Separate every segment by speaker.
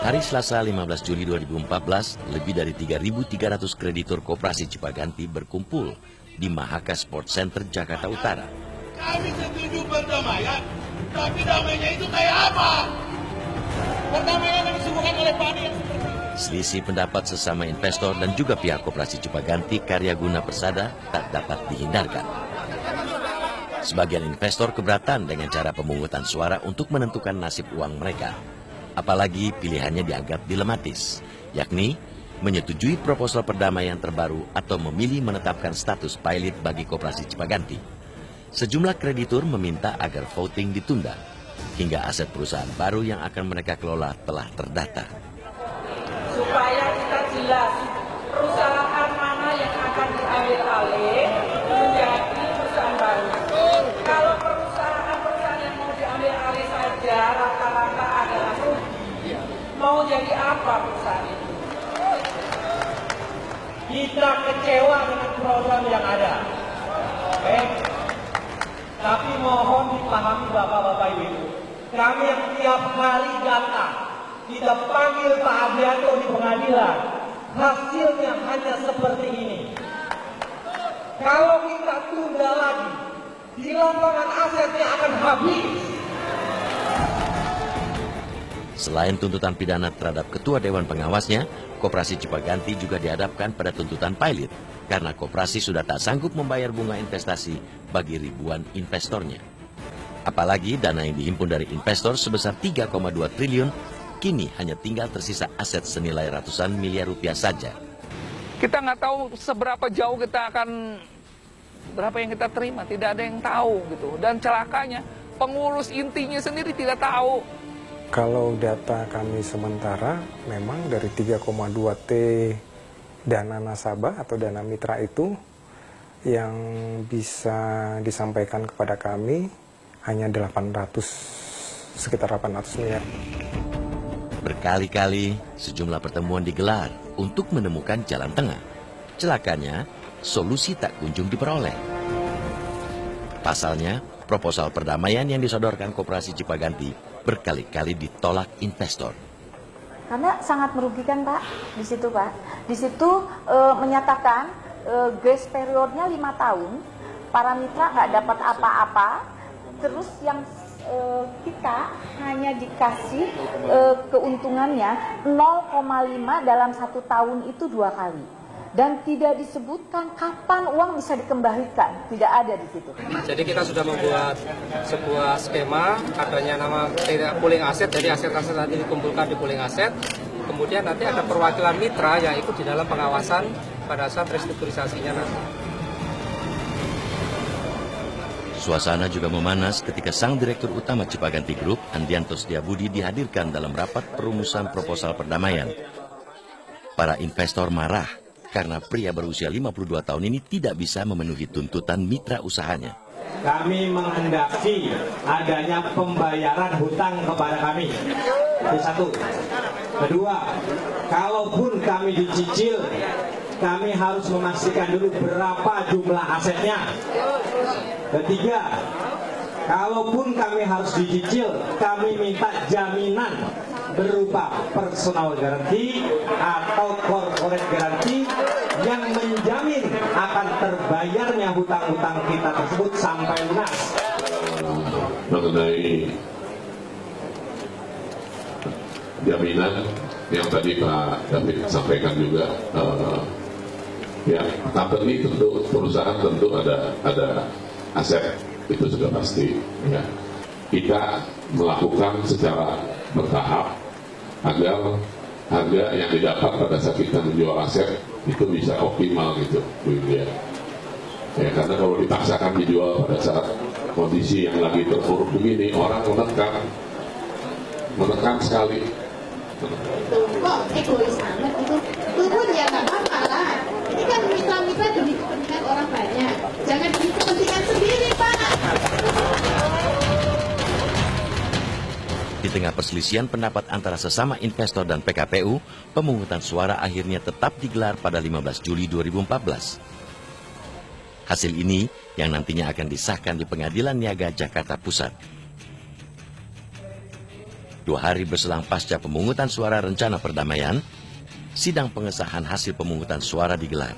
Speaker 1: hari Selasa 15 Juli 2014, lebih dari 3.300 kreditur Koperasi Cipaganti berkumpul di Mahaka Sport Center, Jakarta Utara.
Speaker 2: Kami setuju perdamaian, tapi damainya itu kayak apa? Perdamaian yang disuguhkan oleh Pani yang seperti ini.
Speaker 1: Selisih pendapat sesama investor dan juga pihak Koperasi Cipaganti Karya Guna Persada tak dapat dihindarkan. Sebagian investor keberatan dengan cara pemungutan suara untuk menentukan nasib uang mereka. Apalagi pilihannya dianggap dilematis, yakni menyetujui proposal perdamaian terbaru atau memilih menetapkan status pilot bagi Koperasi Cipaganti. Sejumlah kreditur meminta agar voting ditunda, hingga aset perusahaan baru yang akan mereka kelola telah terdata.
Speaker 3: Supaya kita jelas perusahaan mana yang akan diambil alih menjadi perusahaan baru. Kalau perusahaan yang mau diambil alih saja rata-rata adalah rugi, mau jadi apa perusahaan itu? Kita kecewa dengan program yang ada. Oke? Tapi mohon dipahami Bapak-Bapak Ibu, kami yang tiap kali datang, kita panggil Pak Adianto di pengadilan, hasilnya hanya seperti ini. Kalau kita tunda lagi, di lapangan asetnya akan habis.
Speaker 1: Selain tuntutan pidana terhadap Ketua Dewan Pengawasnya, Koperasi Cipaganti juga dihadapkan pada tuntutan pilot karena koperasi sudah tak sanggup membayar bunga investasi bagi ribuan investornya. Apalagi dana yang dihimpun dari investor sebesar 3,2 triliun kini hanya tinggal tersisa aset senilai ratusan miliar rupiah saja.
Speaker 4: Kita nggak tahu seberapa jauh kita akan, berapa yang kita terima, tidak ada yang tahu gitu. Dan celakanya pengurus intinya sendiri tidak tahu.
Speaker 5: Kalau data kami sementara, memang dari 3,2 T dana nasabah atau dana mitra itu yang bisa disampaikan kepada kami hanya sekitar 800 miliar.
Speaker 1: Berkali-kali sejumlah pertemuan digelar untuk menemukan jalan tengah. Celakanya, solusi tak kunjung diperoleh. Pasalnya, proposal perdamaian yang disodorkan Koperasi Cipaganti berkali-kali ditolak investor.
Speaker 6: Karena sangat merugikan Pak, di situ Pak. Di situ menyatakan grace periodnya 5 tahun, para mitra nggak dapat apa-apa, terus yang kita hanya dikasih keuntungannya 0,5 dalam 1 tahun itu 2 kali. Dan tidak disebutkan kapan uang bisa dikembalikan, tidak ada di situ.
Speaker 7: Jadi kita sudah membuat sebuah skema, adanya nama pooling aset, jadi aset-aset nanti dikumpulkan di pooling aset. Kemudian nanti ada perwakilan mitra yang ikut di dalam pengawasan pada saat restrukturisasinya nanti.
Speaker 1: Suasana juga memanas ketika sang Direktur Utama Cipaganti Group, Andianto Setiabudi, dihadirkan dalam rapat perumusan proposal perdamaian. Para investor marah karena pria berusia 52 tahun ini tidak bisa memenuhi tuntutan mitra usahanya.
Speaker 8: Kami menghendaki adanya pembayaran hutang kepada kami. Itu satu. Kedua, kalaupun kami dicicil, kami harus memastikan dulu berapa jumlah asetnya. Ketiga, kalaupun kami harus dicicil, kami minta jaminan berupa personal guarantee atau corporate guarantee yang menjamin akan terbayarnya hutang-hutang kita tersebut sampai lunas.
Speaker 9: Mengenai jaminan yang tadi Pak David sampaikan juga, ya company tentu, perusahaan tentu ada aset, itu sudah pasti. Ya. Kita melakukan secara bertahap agar harga yang didapat pada saat kita menjual aset itu bisa optimal gitu, ya. Ya, karena kalau dipaksakan dijual pada saat kondisi yang lagi terpuruk begini, orang menekan sekali.
Speaker 10: Kok egois amat itu? Turun ya nggak apa-apa lah. Ini kan mitra-mitra demi kepentingan orang banyak. Jangan demi kepentingan sendiri, Pak.
Speaker 1: Di tengah perselisihan pendapat antara sesama investor dan PKPU, pemungutan suara akhirnya tetap digelar pada 15 Juli 2014. Hasil ini yang nantinya akan disahkan di Pengadilan Niaga Jakarta Pusat. 2 hari berselang pasca pemungutan suara rencana perdamaian, sidang pengesahan hasil pemungutan suara digelar.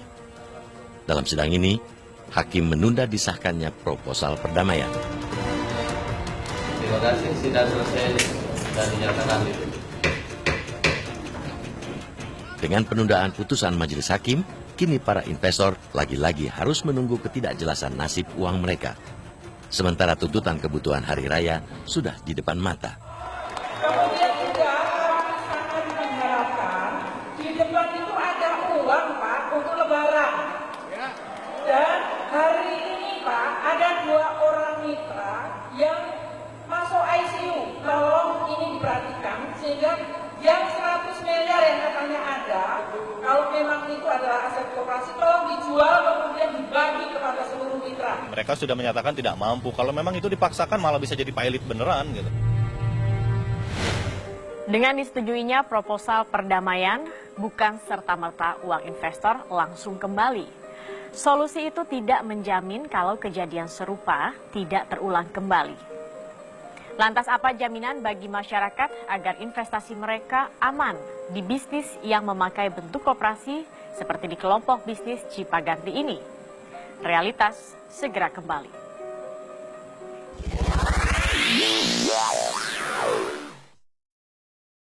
Speaker 1: Dalam sidang ini, hakim menunda disahkannya proposal perdamaian.
Speaker 11: Terima kasih, sidang selesai dan dinyatakan itu.
Speaker 1: Dengan penundaan putusan majelis hakim, kini para investor lagi-lagi harus menunggu ketidakjelasan nasib uang mereka. Sementara tuntutan kebutuhan hari raya sudah di depan mata.
Speaker 12: Kemudian juga kami sangat mengharapkan di depan itu ada uang, Pak, untuk lebaran. Dan hari ini, Pak, ada 2 orang mitra yang masuk ICU. Tolong ini diperhatikan sehingga yang 100 miliar yang katanya ada, kalau memang itu adalah aset koperasi, tolong dijual kemudian dibagi kepada seluruh mitra.
Speaker 13: Mereka sudah menyatakan tidak mampu. Kalau memang itu dipaksakan malah bisa jadi pilot beneran gitu.
Speaker 14: Dengan disetujuinya proposal perdamaian, bukan serta-merta uang investor langsung kembali. Solusi itu tidak menjamin kalau kejadian serupa tidak terulang kembali. Lantas apa jaminan bagi masyarakat agar investasi mereka aman di bisnis yang memakai bentuk koperasi seperti di kelompok bisnis Cipaganti ini? Realitas segera kembali.